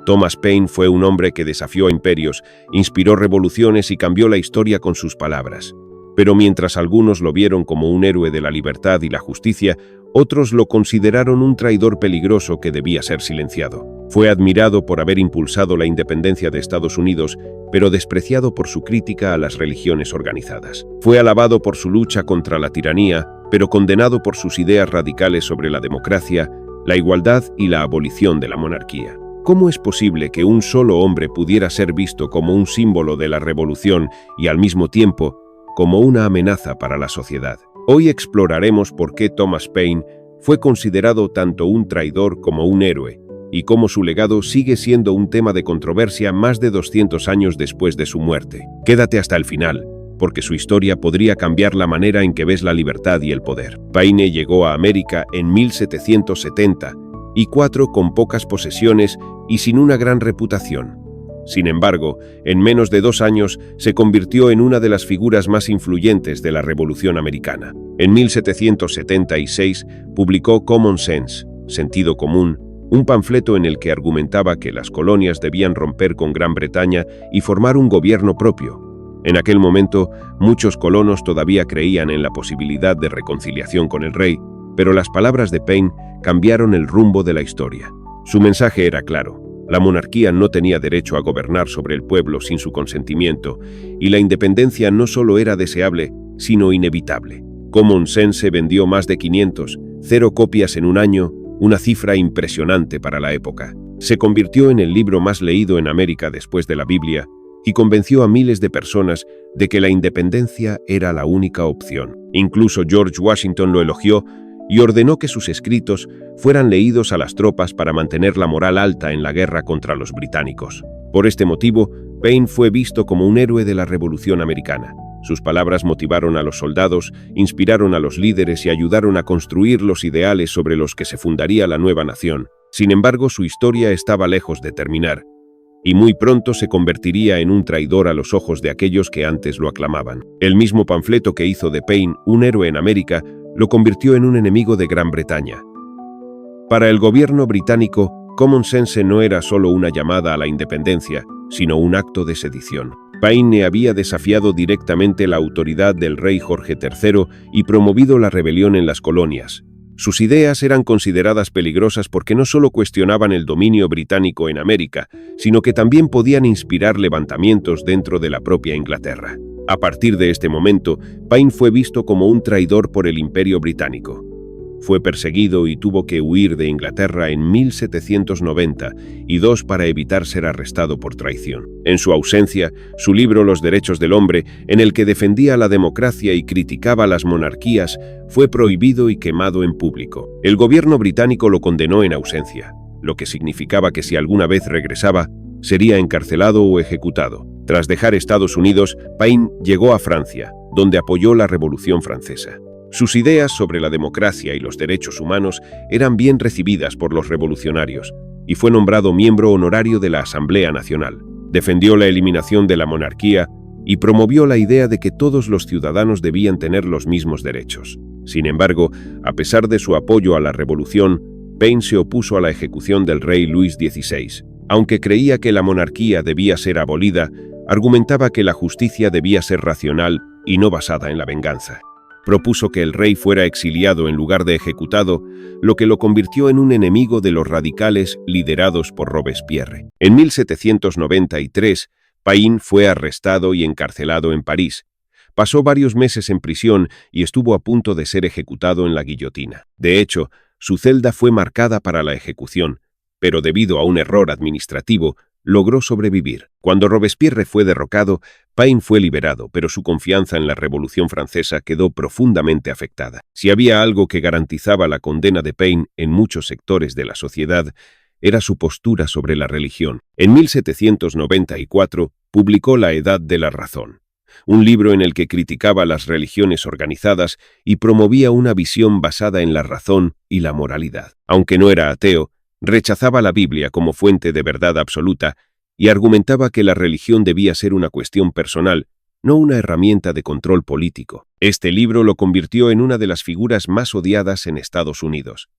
Thomas Paine fue un hombre que desafió a imperios, inspiró revoluciones y cambió la historia con sus palabras. Pero mientras algunos lo vieron como un héroe de la libertad y la justicia, otros lo consideraron un traidor peligroso que debía ser silenciado. Fue admirado por haber impulsado la independencia de Estados Unidos, pero despreciado por su crítica a las religiones organizadas. Fue alabado por su lucha contra la tiranía, pero condenado por sus ideas radicales sobre la democracia, la igualdad y la abolición de la monarquía. ¿Cómo es posible que un solo hombre pudiera ser visto como un símbolo de la revolución y al mismo tiempo como una amenaza para la sociedad? Hoy exploraremos por qué Thomas Paine fue considerado tanto un traidor como un héroe, y cómo su legado sigue siendo un tema de controversia más de 200 años después de su muerte. Quédate hasta el final, porque su historia podría cambiar la manera en que ves la libertad y el poder. Paine llegó a América en 1774 con pocas posesiones y sin una gran reputación. Sin embargo, en menos de 2 años se convirtió en una de las figuras más influyentes de la Revolución Americana. En 1776 publicó Common Sense, Sentido Común, un panfleto en el que argumentaba que las colonias debían romper con Gran Bretaña y formar un gobierno propio. En aquel momento, muchos colonos todavía creían en la posibilidad de reconciliación con el rey, pero las palabras de Paine cambiaron el rumbo de la historia. Su mensaje era claro: la monarquía no tenía derecho a gobernar sobre el pueblo sin su consentimiento, y la independencia no solo era deseable, sino inevitable. Common Sense vendió más de 0 copias en un año, una cifra impresionante para la época. Se convirtió en el libro más leído en América después de la Biblia y convenció a miles de personas de que la independencia era la única opción. Incluso George Washington lo elogió y ordenó que sus escritos fueran leídos a las tropas para mantener la moral alta en la guerra contra los británicos. Por este motivo, Paine fue visto como un héroe de la Revolución Americana. Sus palabras motivaron a los soldados, inspiraron a los líderes y ayudaron a construir los ideales sobre los que se fundaría la nueva nación. Sin embargo, su historia estaba lejos de terminar, y muy pronto se convertiría en un traidor a los ojos de aquellos que antes lo aclamaban. El mismo panfleto que hizo de Paine un héroe en América lo convirtió en un enemigo de Gran Bretaña. Para el gobierno británico, Common Sense no era solo una llamada a la independencia, sino un acto de sedición. Paine había desafiado directamente la autoridad del rey Jorge III y promovido la rebelión en las colonias. Sus ideas eran consideradas peligrosas porque no solo cuestionaban el dominio británico en América, sino que también podían inspirar levantamientos dentro de la propia Inglaterra. A partir de este momento, Paine fue visto como un traidor por el Imperio Británico. Fue perseguido y tuvo que huir de Inglaterra en 1792 para evitar ser arrestado por traición. En su ausencia, su libro Los derechos del hombre, en el que defendía la democracia y criticaba las monarquías, fue prohibido y quemado en público. El gobierno británico lo condenó en ausencia, lo que significaba que si alguna vez regresaba, sería encarcelado o ejecutado. Tras dejar Estados Unidos, Paine llegó a Francia, donde apoyó la Revolución Francesa. Sus ideas sobre la democracia y los derechos humanos eran bien recibidas por los revolucionarios, y fue nombrado miembro honorario de la Asamblea Nacional. Defendió la eliminación de la monarquía y promovió la idea de que todos los ciudadanos debían tener los mismos derechos. Sin embargo, a pesar de su apoyo a la revolución, Paine se opuso a la ejecución del rey Luis XVI. Aunque creía que la monarquía debía ser abolida, argumentaba que la justicia debía ser racional y no basada en la venganza. Propuso que el rey fuera exiliado en lugar de ejecutado, lo que lo convirtió en un enemigo de los radicales liderados por Robespierre. En 1793, Paine fue arrestado y encarcelado en París. Pasó varios meses en prisión y estuvo a punto de ser ejecutado en la guillotina. De hecho, su celda fue marcada para la ejecución, pero debido a un error administrativo, logró sobrevivir. Cuando Robespierre fue derrocado, Paine fue liberado, pero su confianza en la Revolución Francesa quedó profundamente afectada. Si había algo que garantizaba la condena de Paine en muchos sectores de la sociedad, era su postura sobre la religión. En 1794 publicó La Edad de la Razón, un libro en el que criticaba las religiones organizadas y promovía una visión basada en la razón y la moralidad. Aunque no era ateo, rechazaba la Biblia como fuente de verdad absoluta y argumentaba que la religión debía ser una cuestión personal, no una herramienta de control político. Este libro lo convirtió en una de las figuras más odiadas en Estados Unidos.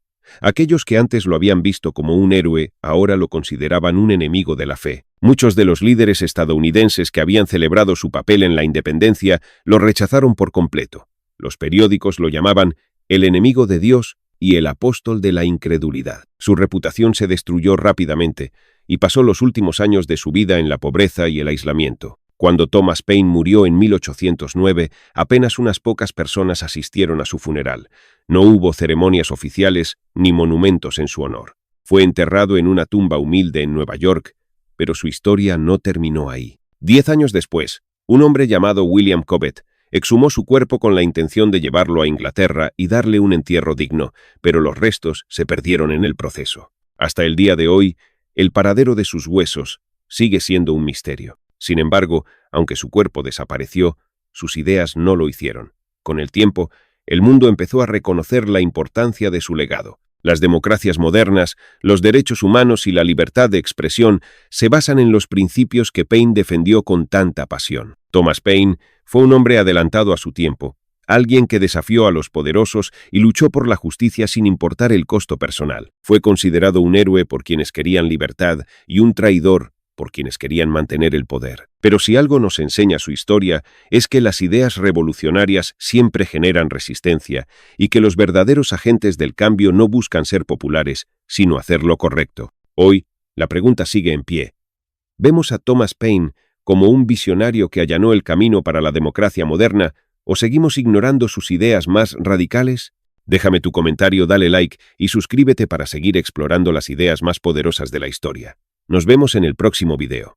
Aquellos que antes lo habían visto como un héroe, ahora lo consideraban un enemigo de la fe. Muchos de los líderes estadounidenses que habían celebrado su papel en la independencia lo rechazaron por completo. Los periódicos lo llamaban el enemigo de Dios y el apóstol de la incredulidad. Su reputación se destruyó rápidamente y pasó los últimos años de su vida en la pobreza y el aislamiento. Cuando Thomas Paine murió en 1809, apenas unas pocas personas asistieron a su funeral. No hubo ceremonias oficiales ni monumentos en su honor. Fue enterrado en una tumba humilde en Nueva York, pero su historia no terminó ahí. 10 años después, un hombre llamado William Cobbett exhumó su cuerpo con la intención de llevarlo a Inglaterra y darle un entierro digno, pero los restos se perdieron en el proceso. Hasta el día de hoy, el paradero de sus huesos sigue siendo un misterio. Sin embargo, aunque su cuerpo desapareció, sus ideas no lo hicieron. Con el tiempo, el mundo empezó a reconocer la importancia de su legado. Las democracias modernas, los derechos humanos y la libertad de expresión se basan en los principios que Paine defendió con tanta pasión. Thomas Paine fue un hombre adelantado a su tiempo, alguien que desafió a los poderosos y luchó por la justicia sin importar el costo personal. Fue considerado un héroe por quienes querían libertad y un traidor por quienes querían mantener el poder. Pero si algo nos enseña su historia, es que las ideas revolucionarias siempre generan resistencia y que los verdaderos agentes del cambio no buscan ser populares, sino hacer lo correcto. Hoy, la pregunta sigue en pie. ¿Vemos a Thomas Paine como un visionario que allanó el camino para la democracia moderna o seguimos ignorando sus ideas más radicales? Déjame tu comentario, dale like y suscríbete para seguir explorando las ideas más poderosas de la historia. Nos vemos en el próximo video.